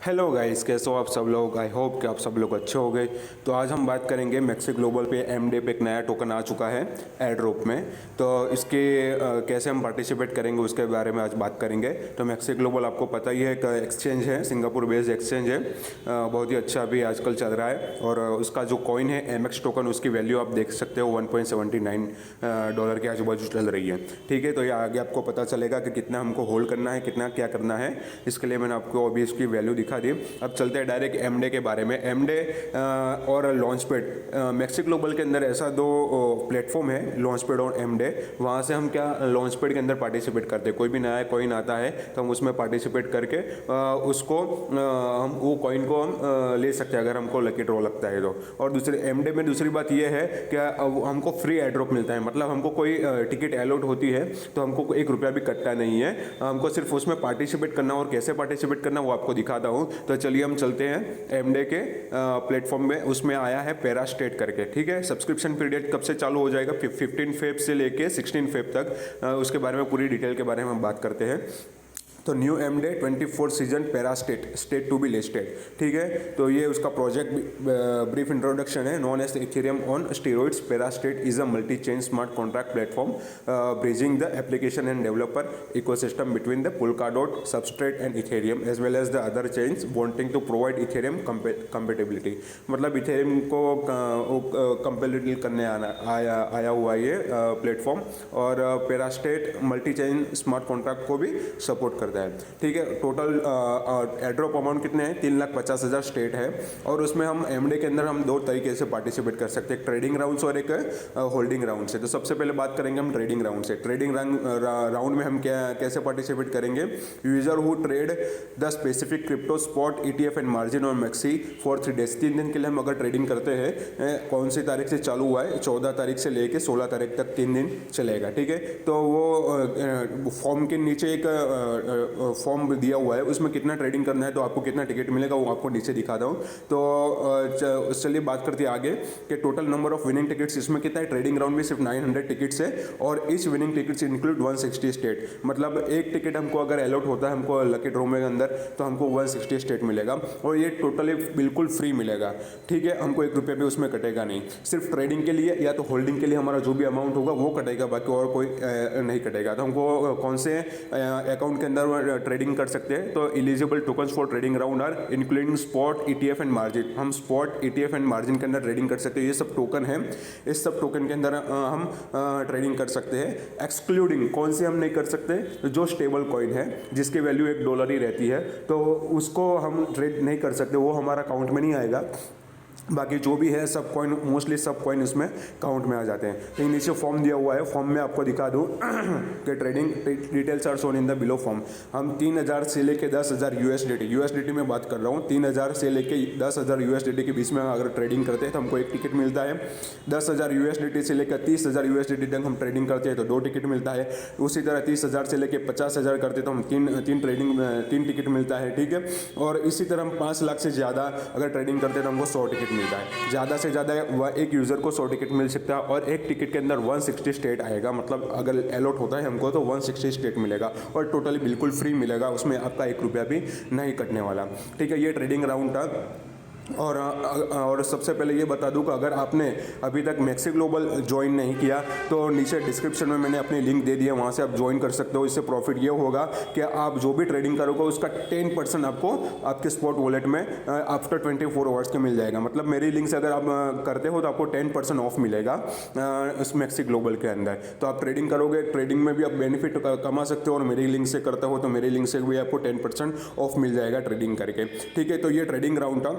Hello guys, कैसे हो आप सब लोग। आई होप कि आप सब लोग अच्छे हो गए। तो आज हम बात करेंगे मैक्सी ग्लोबल पे एमडे पे एक नया टोकन आ चुका है एयर ड्रॉप में। तो इसके कैसे हम पार्टिसिपेट करेंगे उसके बारे में आज बात करेंगे। तो मैक्सी ग्लोबल आपको पता ही है एक एक्सचेंज है, सिंगापुर बेस्ड एक्सचेंज है। बहुत ही अच्छा भी आजकल चल रहा है। और उसका जो कॉइन है एमएक्स टोकन, उसकी वैल्यू आप देख सकते हो $1.79 के आजू बाजू चल रही है। ठीक है, तो ये आगे आपको पता चलेगा कि कितना हमको होल्ड करना है, कितना क्या करना है। इसके लिए मैंने आपको अभी इसकी वैल्यू दिखा दी। अब चलते हैं डायरेक्ट एमडे के बारे में। एमडे और लॉन्चपैड, मैक्सी ग्लोबल के अंदर ऐसा दो प्लेटफॉर्म है, लॉन्चपैड और एमडे। वहाँ से हम क्या लॉन्चपैड के अंदर पार्टिसिपेट करते हैं। कोई भी नया कॉइन आता है तो हम उसमें पार्टिसिपेट करके उसको हम वो कॉइन को हम ले सकते हैं अगर हमको लकी ड्रॉ लगता है तो। और दूसरे एमडे में दूसरी बात यह है कि हमको फ्री एयर ड्रॉप मिलता है। मतलब हमको कोई टिकट अलॉट होती है तो हमको ₹1 भी कटता नहीं है। हमको सिर्फ उसमें पार्टिसिपेट करना, और कैसे पार्टिसिपेट करना वो आपको दिखाता हूँ। तो चलिए हम चलते हैं एमडे के प्लेटफॉर्म में। उसमें आया है पैरास्टेट करके। ठीक है, सब्सक्रिप्शन पीरियड कब से चालू हो जाएगा? 15 फेब से लेके 16 फेब तक। उसके बारे में पूरी डिटेल के बारे में हम बात करते हैं। तो न्यू एमडे 24 season Parastate, state to be listed. ठीक है, तो ये उसका प्रोजेक्ट ब्रीफ इंट्रोडक्शन है। Known as Ethereum on steroids, Parastate is a multi chain smart contract platform bridging the application and developer ecosystem between the Polkadot Substrate and Ethereum as well as the other chains wanting to provide Ethereum compatibility. मतलब Ethereum को compatible करने आया हुआ ये platform. और Parastate multi chain smart contract को भी support करता है। ठीक है, टोटल एयरड्रॉप अमाउंट कितने हैं? 3,50,000 स्टेट है। और उसमें हम एमडे के अंदर हम दो तरीके से पार्टिसिपेट कर सकते हैं, ट्रेडिंग राउंड और एक होल्डिंग राउंड से। तो सबसे पहले बात करेंगे हम ट्रेडिंग राउंड से। ट्रेडिंग राउंड में हम कैसे पार्टिसिपेट करेंगे? User who trade the specific crypto spot ETF and margin और मैक्सी फॉर 3 days, 3 दिन के लिए हम अगर ट्रेडिंग करते हैं, कौन सी तारीख से चालू हुआ है? 14 तारीख से लेके 16 तारीख तक 3 दिन चलेगा। ठीक है, तो वो फॉर्म के नीचे एक फॉर्म दिया हुआ है, उसमें कितना ट्रेडिंग करना है, तो आपको कितना टिकट मिलेगा वो आपको नीचे दिखाता हूँ। तो चलिए बात करते हैं आगे कि total number of winning tickets इसमें कितना है। ट्रेडिंग राउंड में सिर्फ 900 टिकट्स है और इस विनिंग टिकट्स इंक्लूड 160 स्टेट। मतलब एक टिकट हमको अगर अलॉट होता है हमको लकी ड्रॉ में अंदर, तो हमको 160 स्टेट मिलेगा। और ये टोटली बिल्कुल फ्री मिलेगा। ठीक है, हमको ₹1 भी उसमें कटेगा नहीं। सिर्फ ट्रेडिंग के लिए या तो होल्डिंग के लिए हमारा जो भी अमाउंट होगा वो कटेगा, बाकी और कोई नहीं कटेगा। तो हमको कौन से अकाउंट के अंदर ट्रेडिंग कर सकते हैं? तो eligible tokens for trading round are including spot ETF and margin. हम स्पॉट ETF एंड मार्जिन के अंदर ट्रेडिंग कर सकते हैं। ये सब टोकन है, इस सब टोकन के अंदर हम ट्रेडिंग कर सकते हैं। एक्सक्लूडिंग कौन से हम नहीं कर सकते? जो स्टेबल कॉइन है जिसकी वैल्यू $1 ही रहती है, तो उसको हम ट्रेड नहीं कर सकते, वो हमारा अकाउंट में नहीं आएगा। बाकी जो भी है सब कॉइन, मोस्टली सब कॉइन उसमें काउंट में आ जाते हैं। तो नीचे फॉर्म दिया हुआ है, फॉर्म में आपको दिखा दूँ कि trading details are shown in the below form. हम 3,000 से लेके 10,000 USDT में बात कर रहा हूँ, 3,000 से लेके 10,000 USDT के बीच में अगर ट्रेडिंग करते हैं तो हमको 1 टिकट मिलता है। 10,000 USDT से लेकर 30,000 USDT तक हम ट्रेडिंग करते हैं तो 2 टिकट मिलता है। उसी तरह 30,000 से लेकर 50,000 करते तो हम तीन टिकट मिलता है। ठीक है, और इसी तरह हम 5 लाख से ज़्यादा अगर ट्रेडिंग करते हैं तो हमको 100 टिकट मिलता है। ज़्यादा से ज़्यादा एक यूज़र को 100 टिकट मिल सकता है और एक टिकट के अंदर 160 स्टेट आएगा। मतलब अगर अलॉट होता है हमको तो 160 स्टेट मिलेगा और टोटली बिल्कुल फ्री मिलेगा, उसमें आपका ₹1 भी नहीं कटने वाला। ठीक है, ये ट्रेडिंग राउंड था। और सबसे पहले ये बता दूं कि अगर आपने अभी तक मैक्सी ग्लोबल ज्वाइन नहीं किया तो नीचे डिस्क्रिप्शन में मैंने अपनी लिंक दे दिया, वहाँ से आप ज्वाइन कर सकते हो। इससे प्रॉफिट ये होगा कि आप जो भी ट्रेडिंग करोगे उसका 10% आपको आपके स्पॉट वॉलेट में आफ्टर 24 आवर्स के मिल जाएगा। मतलब मेरी लिंक से अगर आप करते हो तो आपको 10% ऑफ मिलेगा इस मैक्सी ग्लोबल के अंदर। तो आप ट्रेडिंग करोगे, ट्रेडिंग में भी आप बेनिफिट कमा सकते हो, और मेरी लिंक से करते हो तो मेरी लिंक से भी आपको 10% ऑफ मिल जाएगा ट्रेडिंग करके। ठीक है, तो ये ट्रेडिंग राउंड था।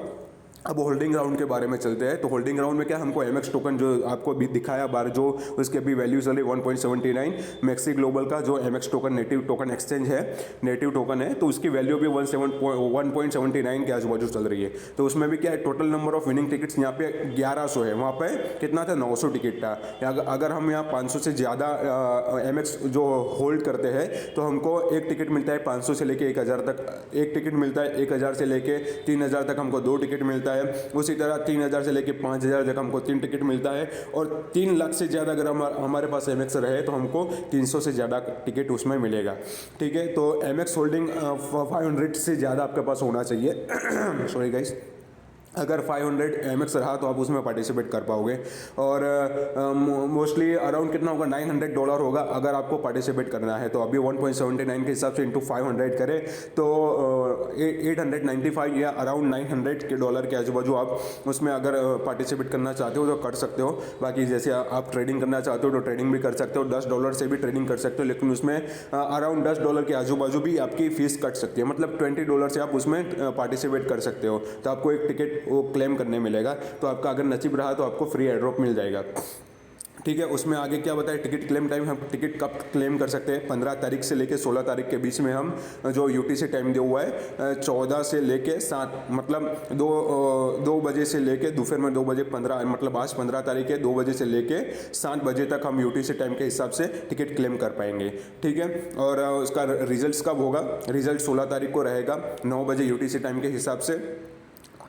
अब होल्डिंग राउंड के बारे में चलते हैं। तो होल्डिंग राउंड में क्या, हमको एमएक्स टोकन जो आपको भी दिखाया बार, जो उसके भी वैल्यू चली 1.79, मैक्सी ग्लोबल का जो MX token native token exchange है, नेटिव टोकन है, तो उसकी वैल्यू भी 1.79 के आजू बाजू चल रही है। तो उसमें भी क्या है, total number of winning tickets यहाँ पे 1100 है, वहाँ पे कितना था 900 टिकट था। अगर हम यहाँ 500 से ज़्यादा एमएक्स जो होल्ड करते हैं तो हमको एक टिकट मिलता है 500 से लेके 1,000 तक। एक टिकट मिलता है 1,000 से लेके 3,000 तक, हमको 2 टिकट मिलता मिलता है, उसी तरह 3000 से लेके 5000 तक हमको 3 टिकट मिलता है, और 3 लाख से ज़्यादा अगर हमारे पास एमएक्स रहे तो हमको 300 से ज़्यादा टिकट उसमें मिलेगा। ठीक है, तो एमएक्स होल्डिंग 500 से ज़्यादा आपके पास होना चाहिए सॉरी गाइस, अगर 500 एमएक्स रहा तो आप उसमें पार्टिसिपेट कर पाओगे। और मोस्टली अराउंड कितना होगा, $900 होगा अगर आपको पार्टिसिपेट करना है। तो अभी 1.79 के हिसाब से इंटू 500 करें तो 895 या अराउंड $900 के आजू बाजू आप उसमें अगर पार्टिसिपेट करना चाहते हो तो कर सकते हो। बाकी जैसे आप ट्रेडिंग करना चाहते हो तो ट्रेडिंग भी कर सकते हो, $10 से भी ट्रेडिंग कर सकते हो, लेकिन उसमें अराउंड $10 के आजू बाजू भी आपकी फीस कट सकती है, मतलब $20 से आप उसमें पार्टिसिपेट कर सकते हो। तो आपको एक टिकट वो क्लेम करने मिलेगा, तो आपका अगर नसीब रहा तो आपको फ्री एयर ड्रॉप मिल जाएगा। ठीक है, उसमें आगे क्या बताया, टिकट क्लेम टाइम, हम टिकट कब क्लेम कर सकते हैं, 15 तारीख से लेके 16 तारीख के बीच में हम जो यूटीसी टाइम दिया हुआ है 14 से लेके 7, मतलब 2 बजे से लेके दोपहर में 2 बजे 15, मतलब आज 15 तारीख है, 2 बजे से लेके 7 बजे तक हम यूटीसी टाइम के हिसाब से टिकट क्लेम कर पाएंगे। ठीक है, और उसका रिजल्ट कब होगा, रिजल्ट 16 तारीख को रहेगा 9 बजे यूटीसी टाइम के हिसाब से।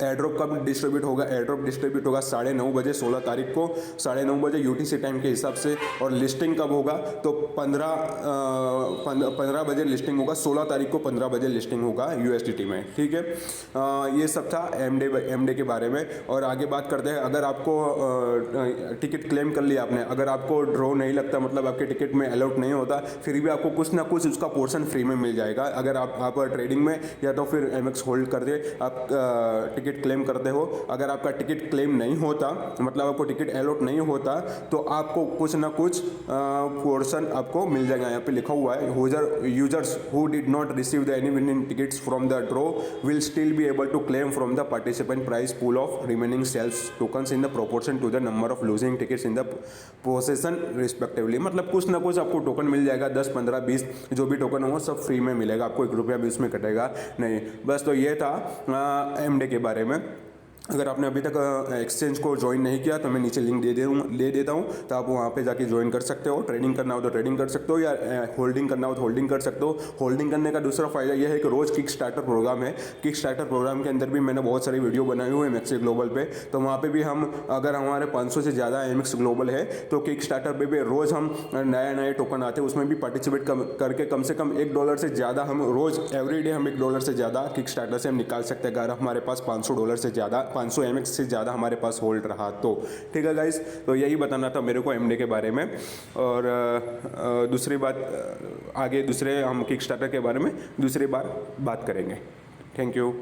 एयरड्रॉप कब डिस्ट्रीब्यूट होगा, एयरड्रॉप डिस्ट्रीब्यूट होगा 9:30 बजे 16 तारीख को, 9:30 बजे यूटीसी टाइम के हिसाब से। और लिस्टिंग कब होगा तो 15 बजे लिस्टिंग होगा, 16 तारीख को 15 बजे लिस्टिंग होगा यूएसडीटी में। ठीक है, ये सब था एमडे के बारे में। और आगे बात करते हैं, अगर आपको टिकट क्लेम कर लिया आपने, अगर आपको ड्रॉ नहीं लगता, मतलब आपके टिकट में अलाउड नहीं होता, फिर भी आपको कुछ ना कुछ उसका पोर्शन फ्री में मिल जाएगा। अगर आप ट्रेडिंग में या तो फिर एमएक्स होल्ड कर दे, आप टिकट क्लेम करते हो। अगर आपका टिकट क्लेम नहीं होता, मतलब आपको टिकट अलॉट नहीं होता, तो आपको कुछ ना कुछ पोर्शन आपको मिल जाएगा। यहाँ पे लिखा हुआ है, users who did not receive the any winning tickets from the draw will still be able to claim from the participant price pool of remaining sales tokens in the proportion to the number of losing tickets in the possession respectively. मतलब कुछ ना कुछ आपको token मिल जाएगा, 10, 15, 20 जो भी token हो सब फ्री में मिलेगा, आपको 1 रुपया भी उसमें कटेगा नहीं। बस तो ये था एमडे के बारे में। अगर आपने अभी तक एक्सचेंज को ज्वाइन नहीं किया तो मैं नीचे लिंक दे देता हूँ, तो आप वहाँ पे जाके ज्वाइन कर सकते हो। ट्रेडिंग करना हो तो ट्रेडिंग कर सकते हो, या होल्डिंग करना हो तो होल्डिंग कर सकते हो। होल्डिंग करने का दूसरा फायदा यह है कि रोज़ किक स्टार्टर प्रोग्राम है। किक स्टार्टर प्रोग्राम के अंदर भी मैंने बहुत सारी वीडियो बनाई हुई है एमएक्स ग्लोबल पे, तो वहाँ पे भी हम, अगर हमारे 500 से ज़्यादा एमएक्स ग्लोबल है तो किक स्टार्टर पे भी रोज़ हम नए टोकन आते हैं, उसमें भी पार्टिसिपेट करके कम से कम $1 से ज़्यादा हम रोज़ एवरीडे हम $1 से ज़्यादा किक स्टार्टर से हम निकाल सकते हैं, अगर हमारे पास $500 से ज़्यादा, 500 एमएक्स से ज़्यादा हमारे पास होल्ड रहा तो। ठीक है गाइस, तो यही बताना था मेरे को एमडे के बारे में। और दूसरी बात, आगे दूसरे हम किक स्टार्टर के बारे में दूसरी बार बात करेंगे। Thank you.